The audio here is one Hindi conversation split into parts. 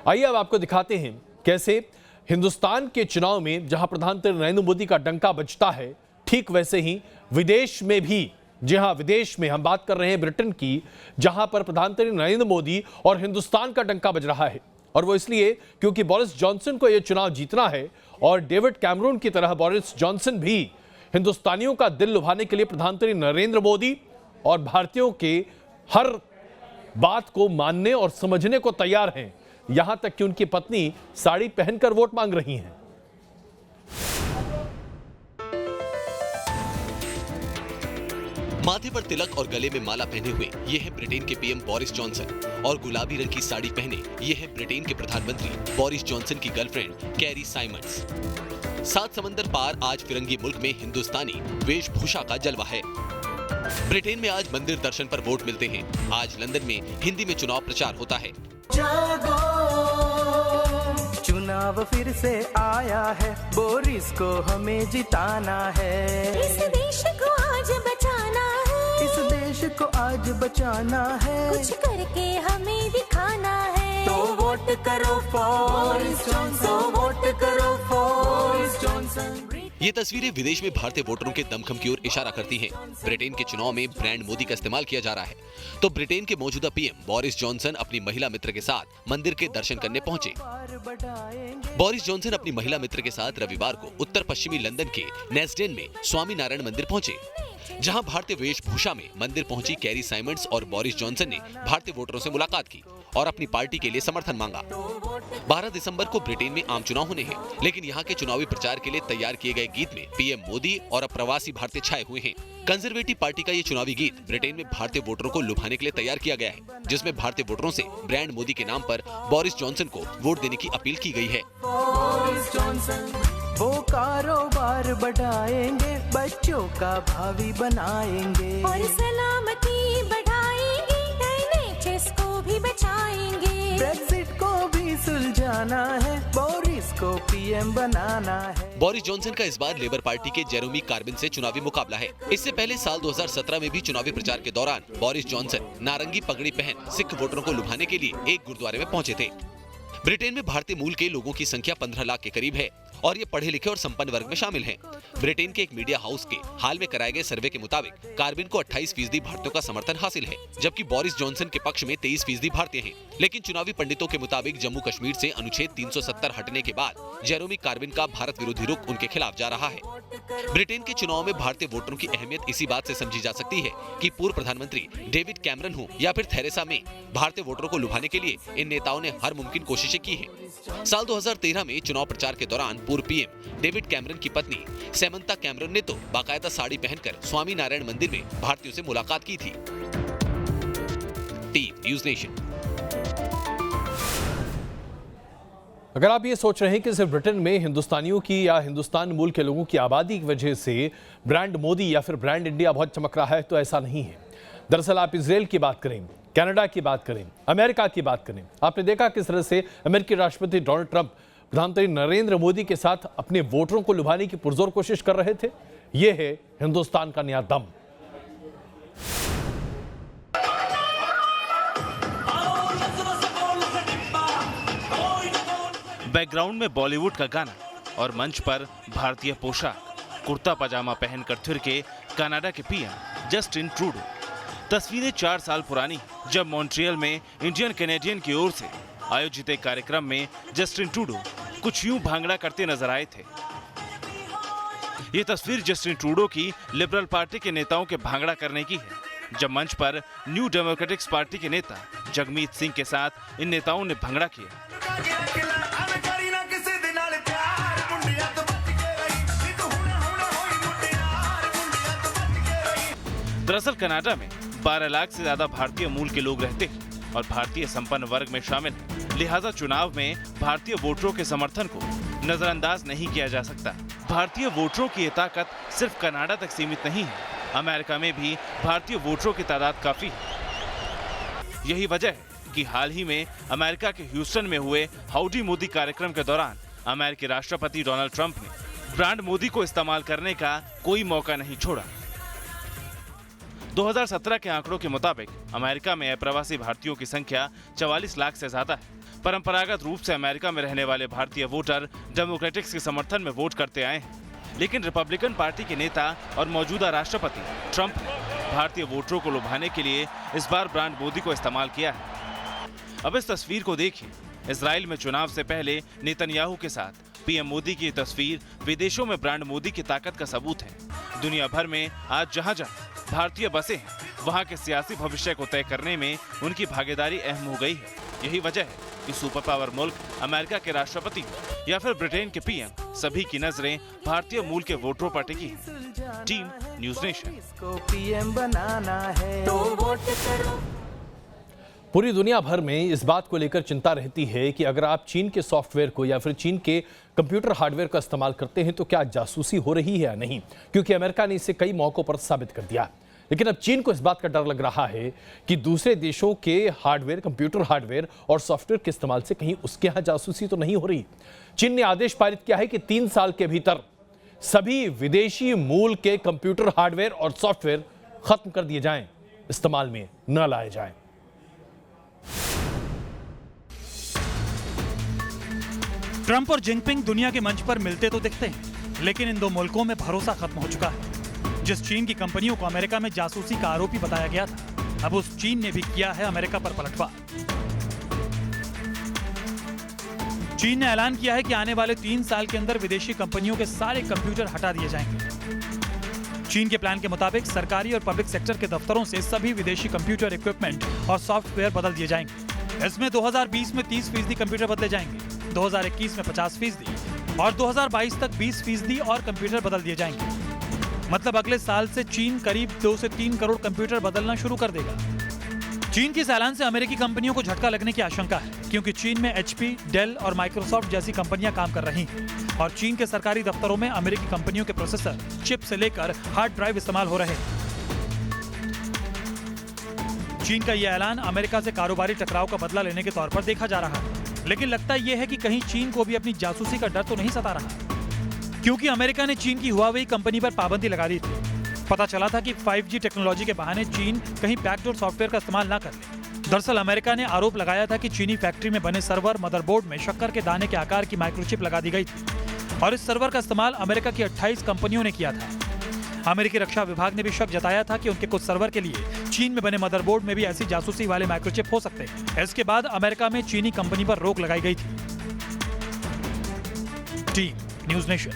आइए अब आपको दिखाते हैं कैसे हिंदुस्तान के चुनाव में जहां प्रधानमंत्री नरेंद्र मोदी का डंका बजता है, ठीक वैसे ही विदेश में भी, जी हां, विदेश में हम बात कर रहे हैं ब्रिटेन की, जहां पर प्रधानमंत्री नरेंद्र मोदी और हिंदुस्तान का डंका बज रहा है। और वो इसलिए क्योंकि बोरिस जॉनसन को यह चुनाव जीतना है और डेविड कैमरून की तरह बोरिस जॉनसन भी हिंदुस्तानियों का दिल लुभाने के लिए प्रधानमंत्री नरेंद्र मोदी और भारतीयों के हर बात को मानने और समझने को तैयार हैं, यहां तक कि उनकी पत्नी साड़ी पहनकर वोट मांग रही हैं। माथे पर तिलक और गले में माला पहने हुए ये है ब्रिटेन के पीएम बोरिस जॉनसन और गुलाबी रंग की साड़ी पहने ये है ब्रिटेन के प्रधानमंत्री बोरिस जॉनसन की गर्लफ्रेंड कैरी साइमंड्स। 7 समंदर पार आज फिरंगी मुल्क में हिंदुस्तानी वेशभूषा का जलवा है। ब्रिटेन में आज मंदिर दर्शन पर वोट मिलते हैं। आज लंदन में हिंदी में चुनाव प्रचार होता है। चुनाव फिर से आया है, बोरिस को हमें जिताना है। इस देश को आज बचाना है, इस देश को आज बचाना है, कुछ करके हमें दिखाना है। तो वोट करो बोरिस जॉनसन, तो वोट करो बोरिस जॉनसन। ये तस्वीरें विदेश में भारतीय वोटरों के दमखम की ओर इशारा करती हैं। ब्रिटेन के चुनाव में ब्रांड मोदी का इस्तेमाल किया जा रहा है, तो ब्रिटेन के मौजूदा पीएम बोरिस जॉनसन अपनी महिला मित्र के साथ मंदिर के दर्शन करने पहुंचे। बोरिस जॉनसन अपनी महिला मित्र के साथ रविवार को उत्तर पश्चिमी लंदन के नेस्डेन में स्वामी नारायण मंदिर पहुंचे, जहां भारतीय वेशभूषा में मंदिर पहुंची कैरी साइमंड्स और बोरिस जॉनसन ने भारतीय वोटरों से मुलाकात की और अपनी पार्टी के लिए समर्थन मांगा। 12 दिसंबर को ब्रिटेन में आम चुनाव होने हैं, लेकिन यहाँ के चुनावी प्रचार के लिए तैयार किए गए गीत में पीएम मोदी और अप्रवासी भारतीय छाए हुए हैं। कंजर्वेटिव पार्टी का ये चुनावी गीत ब्रिटेन में भारतीय वोटरों को लुभाने के लिए तैयार किया गया है, जिसमें भारतीय वोटरों से ब्रांड मोदी के नाम पर बोरिस जॉनसन को वोट देने की अपील की गई है। वो कारोबार बढ़ाएंगे, बच्चों का भावी बनाएंगे और सलामती बढ़ाएंगे, NHS को भी बचाएंगे। ब्रेक्सिट को भी सुलझाना है, बोरिस को पीएम बनाना है। बोरिस जॉनसन का इस बार लेबर पार्टी के जेरेमी कार्बिन से चुनावी मुकाबला है। इससे पहले साल 2017 में भी चुनावी प्रचार के दौरान बोरिस जॉनसन नारंगी पगड़ी पहन सिख वोटरों को लुभाने के लिए एक गुरुद्वारे में पहुंचे थे। ब्रिटेन में भारतीय मूल के लोगों की संख्या 15 लाख के करीब है और ये पढ़े लिखे और संपन्न वर्ग में शामिल हैं। ब्रिटेन के एक मीडिया हाउस के हाल में कराए गए सर्वे के मुताबिक कार्बिन को 28% भारतीयों का समर्थन हासिल है, जबकि बोरिस जॉनसन के पक्ष में 23% भारतीय हैं। लेकिन चुनावी पंडितों के मुताबिक जम्मू कश्मीर से अनुच्छेद 370 हटने के बाद जेरेमी कार्बिन का भारत विरोधी रुख उनके खिलाफ जा रहा है। ब्रिटेन के चुनाव में भारतीय वोटरों की अहमियत इसी बात से समझी जा सकती है कि पूर्व प्रधानमंत्री डेविड कैमरन हो या फिर थेरेसा मे, भारतीय वोटरों को लुभाने के लिए इन नेताओं ने हर मुमकिन कोशिशें की हैं। साल 2013 में चुनाव प्रचार के दौरान पूर्व पीएम डेविड कैमरन की पत्नी सैमंथा कैमरन ने तो बाकायदा साड़ी पहनकर स्वामी नारायण मंदिर में भारतीयों से मुलाकात की थी। Team news nation. अगर आप ये सोच रहे हैं कि सिर्फ ब्रिटेन में हिंदुस्तानियों की या हिंदुस्तान मूल के लोगों की आबादी की वजह से ब्रांड मोदी या फिर ब्रांड इंडिया बहुत चमक रहा है, तो ऐसा नहीं है। दरअसल आप इजराइल की बात करें, कनाडा की बात करें, अमेरिका की बात करें, आपने देखा किस तरह से अमेरिकी राष्ट्रपति डोनाल्ड ट्रंप प्रधानमंत्री नरेंद्र मोदी के साथ अपने वोटरों को लुभाने की पुरजोर कोशिश कर रहे थे। यह है हिंदुस्तान का नया दम। बैकग्राउंड में बॉलीवुड का गाना और मंच पर भारतीय पोशाक, कुर्ता पजामा पहनकर थिरके कनाडा के पीएम जस्टिन ट्रूडो। तस्वीरें 4 साल पुरानी, जब मॉन्ट्रियल में इंडियन कैनेडियन की ओर से आयोजित एक कार्यक्रम में जस्टिन ट्रूडो कुछ यूं भांगड़ा करते नजर आए थे। ये तस्वीर जस्टिन ट्रूडो की लिबरल पार्टी के नेताओं के भांगड़ा करने की है, जब मंच पर न्यू डेमोक्रेटिक्स पार्टी के नेता जगमीत सिंह के साथ इन नेताओं ने भांगड़ा किया। दरअसल कनाडा में 12 लाख से ज्यादा भारतीय मूल के लोग रहते हैं और भारतीय संपन्न वर्ग में शामिल हैं। लिहाजा चुनाव में भारतीय वोटरों के समर्थन को नजरअंदाज नहीं किया जा सकता। भारतीय वोटरों की ये ताकत सिर्फ कनाडा तक सीमित नहीं है, अमेरिका में भी भारतीय वोटरों की तादाद काफी है। यही वजह है कि हाल ही में अमेरिका के ह्यूस्टन में हुए हाउडी मोदी कार्यक्रम के दौरान अमेरिकी राष्ट्रपति डोनाल्ड ट्रंप ने ब्रांड मोदी को इस्तेमाल करने का कोई मौका नहीं छोड़ा। 2017 के आंकड़ों के मुताबिक अमेरिका में अप्रवासी भारतीयों की संख्या 44 लाख से ज्यादा है। परंपरागत रूप से अमेरिका में रहने वाले भारतीय वोटर डेमोक्रेटिक्स के समर्थन में वोट करते आए हैं, लेकिन रिपब्लिकन पार्टी के नेता और मौजूदा राष्ट्रपति ट्रंप ने भारतीय वोटरों को लुभाने के लिए इस बार ब्रांड मोदी को इस्तेमाल किया है। अब इस तस्वीर को देखिए। इजराइल में चुनाव से पहले नेतन्याहू के साथ पीएम मोदी की तस्वीर विदेशों में ब्रांड मोदी की ताकत का सबूत है। दुनिया भर में आज जहां जहां भारतीय बसे हैं, वहां के सियासी भविष्य को तय करने में उनकी भागीदारी अहम हो गई है। यही वजह है कि सुपर पावर मुल्क अमेरिका के राष्ट्रपति या फिर ब्रिटेन के पीएम, सभी की नजरें भारतीय मूल के वोटरों पर टिकी हैं। Team news nation. इसको पीएम बनाना है तो वोट करो। पूरी दुनिया भर में इस बात को लेकर चिंता रहती है कि अगर आप चीन के सॉफ्टवेयर को या फिर चीन के कंप्यूटर हार्डवेयर का इस्तेमाल करते हैं तो क्या जासूसी हो रही है या नहीं, क्योंकि अमेरिका ने इसे कई मौकों पर साबित कर दिया। लेकिन अब चीन को इस बात का डर लग रहा है कि दूसरे देशों के हार्डवेयर, कंप्यूटर हार्डवेयर और सॉफ्टवेयर के इस्तेमाल से कहीं उसके यहाँ जासूसी तो नहीं हो रही। चीन ने आदेश पारित किया है कि 3 साल के भीतर सभी विदेशी मूल के कंप्यूटर हार्डवेयर और सॉफ्टवेयर खत्म कर दिए जाएं, इस्तेमाल में न लाए जाएं। ट्रंप और जिनपिंग दुनिया के मंच पर मिलते तो दिखते हैं, लेकिन इन दो मुल्कों में भरोसा खत्म हो चुका है। जिस चीन की कंपनियों को अमेरिका में जासूसी का आरोपी बताया गया था, अब उस चीन ने भी किया है अमेरिका पर पलटवार। चीन ने ऐलान किया है कि आने वाले 3 साल के अंदर विदेशी कंपनियों के सारे कंप्यूटर हटा दिए जाएंगे। चीन के प्लान के मुताबिक सरकारी और पब्लिक सेक्टर के दफ्तरों से सभी विदेशी कंप्यूटर इक्विपमेंट और सॉफ्टवेयर बदल दिए जाएंगे। इसमें 2020 में 30% कंप्यूटर बदले जाएंगे, 2021 में 50% और 2022 तक 20% और कंप्यूटर बदल दिए जाएंगे। मतलब अगले साल से चीन करीब 2 से 3 करोड़ कंप्यूटर बदलना शुरू कर देगा। चीन के इस ऐलान से अमेरिकी कंपनियों को झटका लगने की आशंका है, क्योंकि चीन में HP, डेल और माइक्रोसॉफ्ट जैसी कंपनियां काम कर रही हैं और चीन के सरकारी दफ्तरों में अमेरिकी कंपनियों के प्रोसेसर, चिप से लेकर हार्ड ड्राइव इस्तेमाल हो रहे हैं। चीन का यह ऐलान अमेरिका से कारोबारी टकराव का बदला लेने के तौर पर देखा जा रहा है, लेकिन लगता यह है कि कहीं चीन को भी अपनी जासूसी का डर तो नहीं सता रहा, क्योंकि अमेरिका ने चीन की हुआवेई कंपनी पर पाबंदी लगा दी थी। पता चला था कि 5G टेक्नोलॉजी के बहाने चीन कहीं बैकडोर सॉफ्टवेयर का इस्तेमाल ना कर ले। दरअसल अमेरिका ने आरोप लगाया था कि चीनी फैक्ट्री में बने सर्वर मदरबोर्ड में शक्कर के दाने के आकार की माइक्रोचिप लगा दी गई थी और इस सर्वर का इस्तेमाल अमेरिका की 28 कंपनियों ने किया था। अमेरिकी रक्षा विभाग ने भी शक जताया था कि उनके कुछ सर्वर के लिए चीन में बने मदरबोर्ड में भी ऐसी जासूसी वाले माइक्रोचिप हो सकते हैं। इसके बाद अमेरिका में चीनी कंपनी पर रोक लगाई गई थी। Team news nation.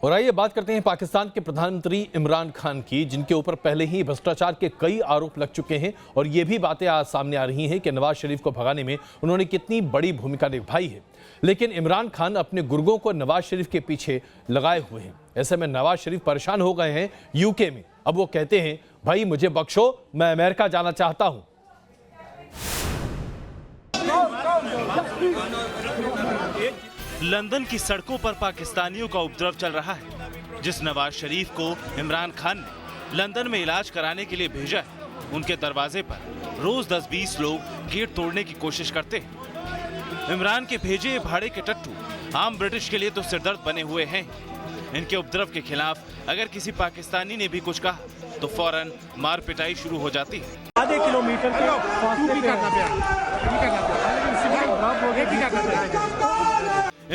और आइए बात करते हैं पाकिस्तान के प्रधानमंत्री इमरान खान की, जिनके ऊपर पहले ही भ्रष्टाचार के कई आरोप लग चुके हैं और ये भी बातें आज सामने आ रही हैं कि नवाज शरीफ को भगाने में उन्होंने कितनी बड़ी भूमिका निभाई है। लेकिन इमरान खान अपने गुर्गों को नवाज शरीफ के पीछे लगाए हुए हैं। ऐसे में नवाज शरीफ परेशान हो गए हैं यूके में। अब वो कहते हैं, भाई मुझे बख्शो, मैं अमेरिका जाना चाहता हूं। लंदन की सड़कों पर पाकिस्तानियों का उपद्रव चल रहा है। जिस नवाज शरीफ को इमरान खान ने लंदन में इलाज कराने के लिए भेजा है, उनके दरवाजे पर रोज 10-20 लोग गेट तोड़ने की कोशिश करते हैं। इमरान के भेजे भाड़े के टट्टू आम ब्रिटिश के लिए तो सिरदर्द बने हुए हैं। इनके उपद्रव के खिलाफ अगर किसी पाकिस्तानी ने भी कुछ कहा तो फौरन मार पिटाई शुरू हो जाती है। आधे किलोमीटर के फासले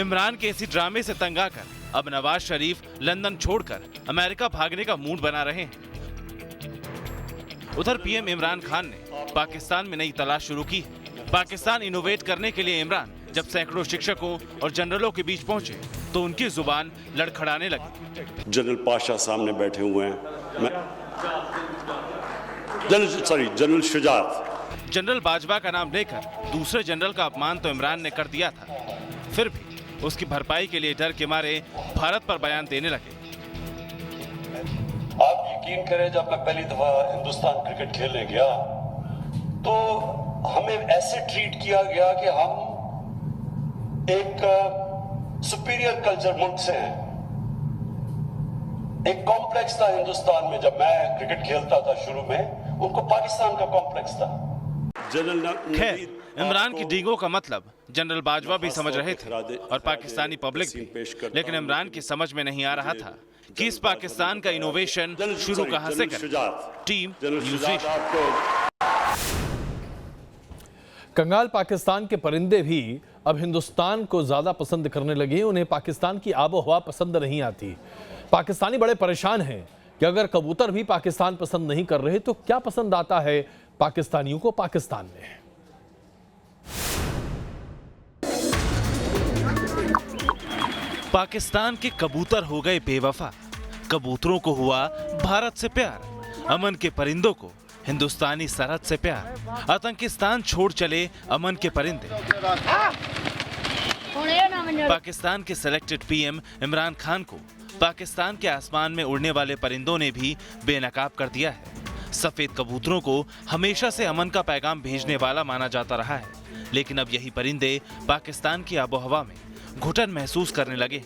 इमरान के इसी ड्रामे से तंग आकर अब नवाज शरीफ लंदन छोड़कर अमेरिका भागने का मूड बना रहे हैं। उधर पीएम इमरान खान ने पाकिस्तान में नई तलाश शुरू की है। पाकिस्तान इनोवेट करने के लिए इमरान जब सैकड़ों शिक्षकों और जनरलों के बीच पहुंचे तो उनकी जुबान लड़खड़ाने लगी। जनरल पाशा सामने बैठे हुए हैं, जनरल शुजात। जनरल बाजवा का नाम लेकर दूसरे जनरल का अपमान तो इमरान ने कर दिया था, फिर भी उसकी भरपाई के लिए डर के मारे भारत पर बयान देने लगे। आप यकीन करें, जब मैं पहली दफा हिंदुस्तान क्रिकेट खेलने गया तो हमें ऐसे ट्रीट किया गया कि हम एक सुपीरियर कल्चर मुल्क से हैं। एक कॉम्प्लेक्स था हिंदुस्तान में, जब मैं क्रिकेट खेलता था शुरू में, उनको पाकिस्तान का कॉम्प्लेक्स था। खैर, इमरान की डींगों का मतलब जनरल बाजवा भी समझ रहे थे और पाकिस्तानी पब्लिक भी, लेकिन इमरान की समझ में नहीं आ रहा था कि इस पाकिस्तान का इनोवेशन शुरू कहां से करें। Team news nation. कंगाल पाकिस्तान के परिंदे भी अब हिंदुस्तान को ज्यादा पसंद करने लगे। उन्हें पाकिस्तान की आबोहवा पसंद नहीं आती। पाकिस्तानी बड़े परेशान हैं कि अगर कबूतर भी पाकिस्तान पसंद नहीं कर रहे तो क्या पसंद आता है पाकिस्तानियों को पाकिस्तान में। पाकिस्तान के कबूतर हो गए बेवफा, कबूतरों को हुआ भारत से प्यार, अमन के परिंदों को हिंदुस्तानी सरहद से प्यार, आतंकिस्तान छोड़ चले अमन के परिंदे। पाकिस्तान के सिलेक्टेड पीएम इमरान खान को पाकिस्तान के आसमान में उड़ने वाले परिंदों ने भी बेनकाब कर दिया है। सफेद कबूतरों को हमेशा से अमन का पैगाम भेजने वाला माना जाता रहा है, लेकिन अब यही परिंदे पाकिस्तान की आबोहवा में घुटन महसूस करने लगे।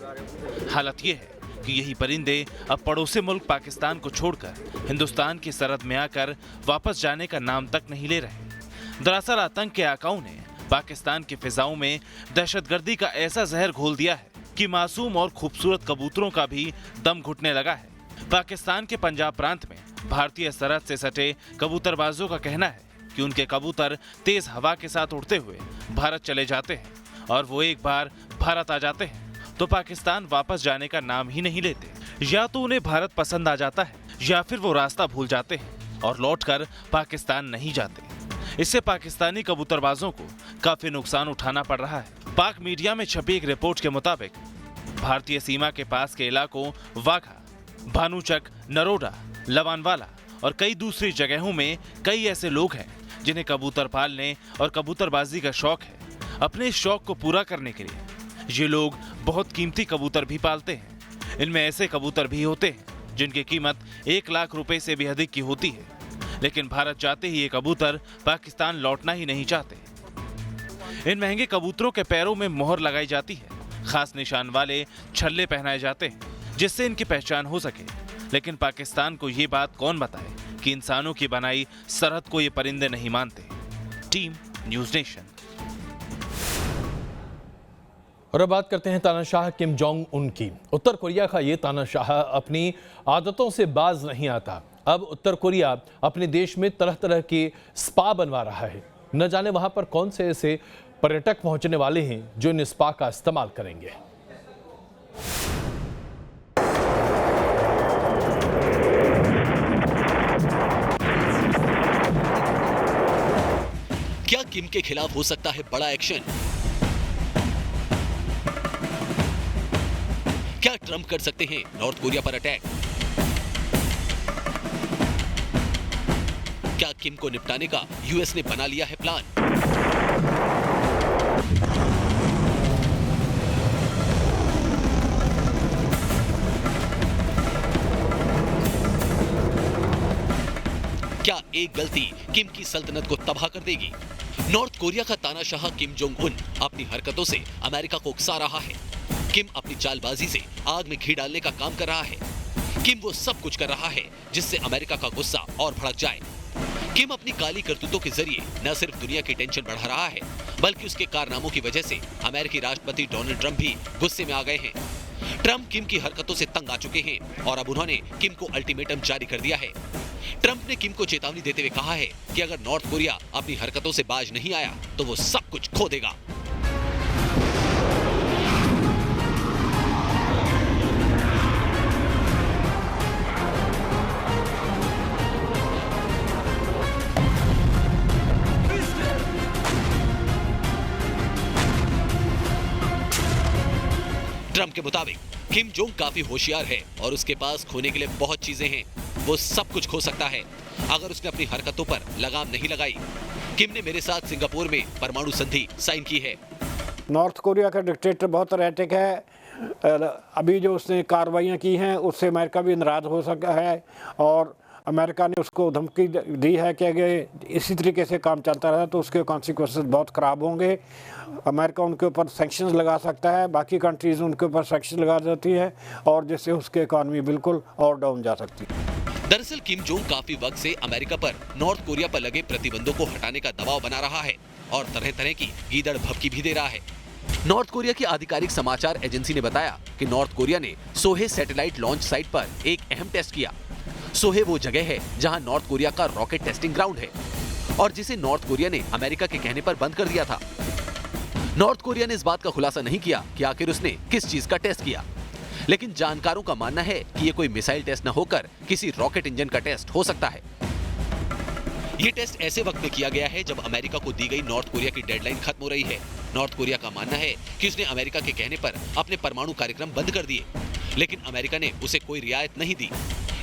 हालत यह है कि यही परिंदे अब पड़ोसी मुल्क पाकिस्तान को छोड़कर हिंदुस्तान की सरहद में आकर वापस जाने का नाम तक नहीं ले रहे। दरअसल आतंक के आकाओं ने पाकिस्तान की फिजाओं में दहशतगर्दी का ऐसा जहर घोल दिया है कि मासूम और खूबसूरत कबूतरों का भी दम घुटने लगा है। पाकिस्तान के पंजाब प्रांत में भारतीय सरहद से सटे कबूतरबाजों का कहना है कि उनके कबूतर तेज हवा के साथ उड़ते हुए भारत चले जाते हैं और वो एक बार भारत आ जाते हैं तो पाकिस्तान वापस जाने का नाम ही नहीं लेते। या तो उन्हें भारत पसंद आ जाता है या फिर वो रास्ता भूल जाते हैं और लौटकर पाकिस्तान नहीं जाते। इससे पाकिस्तानी कबूतरबाजों को काफी नुकसान उठाना पड़ रहा है। पाक मीडिया में छपी एक रिपोर्ट के मुताबिक भारतीय सीमा के पास के इलाकों वाघा, भानुचक, नरोडा, लवानवाला और कई दूसरी जगहों में कई ऐसे लोग हैं जिन्हें कबूतर पालने और कबूतरबाजी का शौक है। अपने इस शौक को पूरा करने के लिए ये लोग बहुत कीमती कबूतर भी पालते हैं। इनमें ऐसे कबूतर भी होते हैं जिनकी कीमत 1 लाख रुपए से भी अधिक की होती है, लेकिन भारत जाते ही ये कबूतर पाकिस्तान लौटना ही नहीं चाहते। इन महंगे कबूतरों के पैरों में मोहर लगाई जाती है, खास निशान वाले छल्ले पहनाए जाते हैं जिससे इनकी पहचान हो सके। लेकिन पाकिस्तान को ये बात कौन बताए कि इंसानों की बनाई सरहद को ये परिंदे नहीं मानते। Team news nation. और अब बात करते हैं तानाशाह किम जोंग उन की। उत्तर कोरिया का ये तानाशाह अपनी आदतों से बाज नहीं आता। अब उत्तर कोरिया अपने देश में तरह तरह के स्पा बनवा रहा है। न जाने वहां पर कौन से ऐसे पर्यटक पहुंचने वाले हैं जो इन स्पा का इस्तेमाल करेंगे। क्या किम के खिलाफ हो सकता है बड़ा एक्शन? क्या ट्रंप कर सकते हैं नॉर्थ कोरिया पर अटैक? क्या किम को निपटाने का यूएस ने बना लिया है प्लान? क्या एक गलती किम की सल्तनत को तबाह कर देगी? नॉर्थ कोरिया का तानाशाह किम जोंग उन अपनी हरकतों से अमेरिका को उकसा रहा है। किम अपनी चालबाजी से आग में घी डालने का काम कर रहा है। किम वो सब कुछ कर रहा है जिससे अमेरिका का गुस्सा और भड़क जाए। किम अपनी काली करतूतों के जरिए न सिर्फ दुनिया की टेंशन बढ़ा रहा है, बल्कि उसके कारनामों की वजह से अमेरिकी राष्ट्रपति डोनाल्ड ट्रंप भी गुस्से में आ गए हैं। ट्रंप किम की हरकतों से तंग आ चुके हैं और अब उन्होंने किम को अल्टीमेटम जारी कर दिया है। ट्रंप ने किम को चेतावनी देते हुए कहा है कि अगर नॉर्थ कोरिया अपनी हरकतों से बाज नहीं आया तो वो सब कुछ खो देगा। ट्रंप के मुताबिक किम जोंग काफी होशियार है और उसके पास खोने के लिए बहुत चीजें हैं। वो सब कुछ खो सकता है अगर उसने अपनी हरकतों पर लगाम नहीं लगाई। किम ने मेरे साथ सिंगापुर में परमाणु संधि साइन की है। नॉर्थ कोरिया का डिक्टेटर बहुत एरेटिक है। अभी जो उसने कार्रवाइयाँ की हैं उससे अमेरिका भी नाराज़ हो सका है और अमेरिका ने उसको धमकी दी है कि अगर इसी तरीके से काम चलता रहा तो उसके कॉन्सिक्वेंसेस बहुत ख़राब होंगे। अमेरिका उनके ऊपर सैंक्शंस लगा सकता है, बाकी कंट्रीज़ उनके ऊपर सैंक्शन लगा देती है और जिससे उसकी इकॉनमी बिल्कुल और डाउन जा सकती है। दरअसल किम जोंग काफी वक्त से अमेरिका पर नॉर्थ कोरिया पर लगे प्रतिबंधों को हटाने का दबाव बना रहा है और तरह तरह की गीदड़ भभकी भी दे रहा है। नॉर्थ कोरिया की आधिकारिक समाचार एजेंसी ने बताया कि नॉर्थ कोरिया ने सोहे सैटेलाइट लॉन्च साइट पर एक अहम टेस्ट किया। सोहे वो जगह है जहां नॉर्थ कोरिया का रॉकेट टेस्टिंग ग्राउंड है। और जिसे नॉर्थ कोरिया ने अमेरिका के कहने पर बंद कर दिया था। नॉर्थ कोरिया ने इस बात का खुलासा नहीं किया कि आखिर उसने किस चीज का टेस्ट किया, लेकिन जानकारों का मानना है कि ये कोई मिसाइल टेस्ट न होकर किसी रॉकेट इंजन का टेस्ट हो सकता है। ये टेस्ट ऐसे वक्त में किया गया है जब अमेरिका को दी गई नॉर्थ कोरिया की डेडलाइन खत्म हो रही है। नॉर्थ कोरिया का मानना है कि उसने अमेरिका के कहने पर अपने परमाणु कार्यक्रम बंद कर दिए, लेकिन अमेरिका ने उसे कोई रियायत नहीं दी।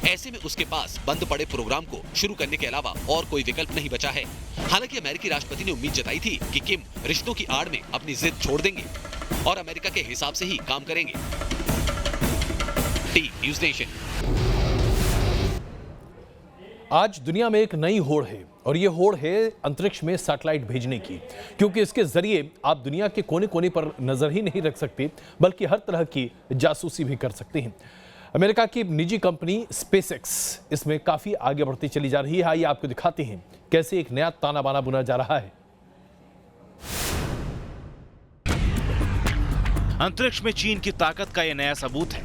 ऐसे में उसके पास बंद पड़े प्रोग्राम को शुरू करने के अलावा और कोई विकल्प नहीं बचा है। हालांकि अमेरिकी राष्ट्रपति ने उम्मीद जताई थी कि किम रिश्तों की आड़ में अपनी जिद छोड़ देंगे और अमेरिका के हिसाब से ही काम करेंगे। T news nation. आज दुनिया में एक नई होड़ है और ये होड़ है अंतरिक्ष में सैटेलाइट भेजने की, क्योंकि इसके जरिए आप दुनिया के कोने कोने पर नजर ही नहीं रख सकते बल्कि हर तरह की जासूसी भी कर सकते हैं। अमेरिका की निजी कंपनी स्पेसएक्स इसमें काफी आगे बढ़ती चली जा रही है। आइए आपको दिखाते हैं कैसे एक नया ताना बाना बुना जा रहा है। अंतरिक्ष में चीन की ताकत का यह नया सबूत है।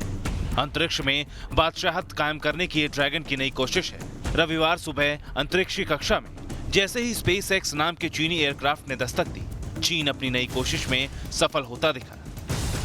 अंतरिक्ष में बादशाहत कायम करने की ये ड्रैगन की नई कोशिश है। रविवार सुबह अंतरिक्षीय कक्षा में जैसे ही स्पेसएक्स नाम के चीनी एयरक्राफ्ट ने दस्तक दी, चीन अपनी नई कोशिश में सफल होता दिखा।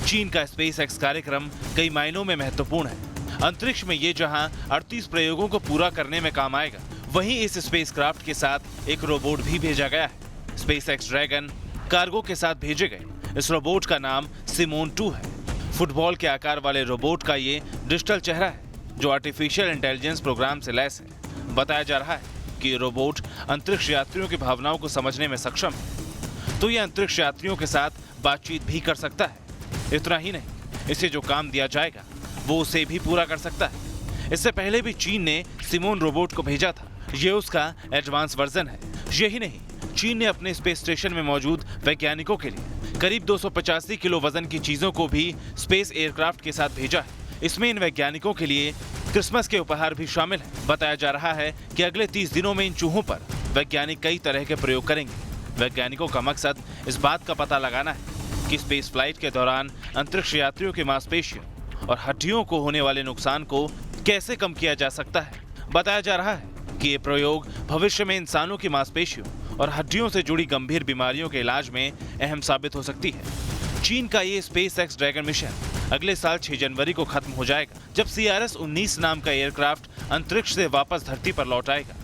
चीन का स्पेसएक्स कार्यक्रम कई मायनों में महत्वपूर्ण है। अंतरिक्ष में ये जहां 38 प्रयोगों को पूरा करने में काम आएगा, वहीं इस स्पेसक्राफ्ट के साथ एक रोबोट भी भेजा गया है। स्पेसएक्स ड्रैगन कार्गो के साथ भेजे गए इस रोबोट का नाम सिमोन 2 है। फुटबॉल के आकार वाले रोबोट का ये डिजिटल चेहरा है जो आर्टिफिशियल इंटेलिजेंस प्रोग्राम से लैस है। बताया जा रहा है कि ये रोबोट अंतरिक्ष यात्रियों की भावनाओं को समझने में सक्षम है, तो ये अंतरिक्ष यात्रियों के साथ बातचीत भी कर सकता है। इतना ही नहीं, इसे जो काम दिया जाएगा वो उसे भी पूरा कर सकता है। इससे पहले भी चीन ने सिमोन रोबोट को भेजा था, ये उसका एडवांस वर्जन है। यही नहीं, चीन ने अपने स्पेस स्टेशन में मौजूद वैज्ञानिकों के लिए करीब 285 किलो वजन की चीजों को भी स्पेस एयरक्राफ्ट के साथ भेजा है। इसमें इन वैज्ञानिकों के लिए क्रिसमस के उपहार भी शामिल है। बताया जा रहा है कि अगले 30 दिनों में इन चूहों पर वैज्ञानिक कई तरह के प्रयोग करेंगे। वैज्ञानिकों का मकसद इस बात का पता लगाना है कि स्पेस फ्लाइट के दौरान अंतरिक्ष यात्रियों की मांसपेशियों और हड्डियों को होने वाले नुकसान को कैसे कम किया जा सकता है। बताया जा रहा है कि ये प्रयोग भविष्य में इंसानों की मांसपेशियों और हड्डियों से जुड़ी गंभीर बीमारियों के इलाज में अहम साबित हो सकती है। चीन का ये स्पेसएक्स ड्रैगन मिशन अगले साल 6 जनवरी को खत्म हो जाएगा, जब CRS-19 नाम का एयरक्राफ्ट अंतरिक्ष से वापस धरती पर लौट आएगा।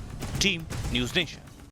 Team news nation.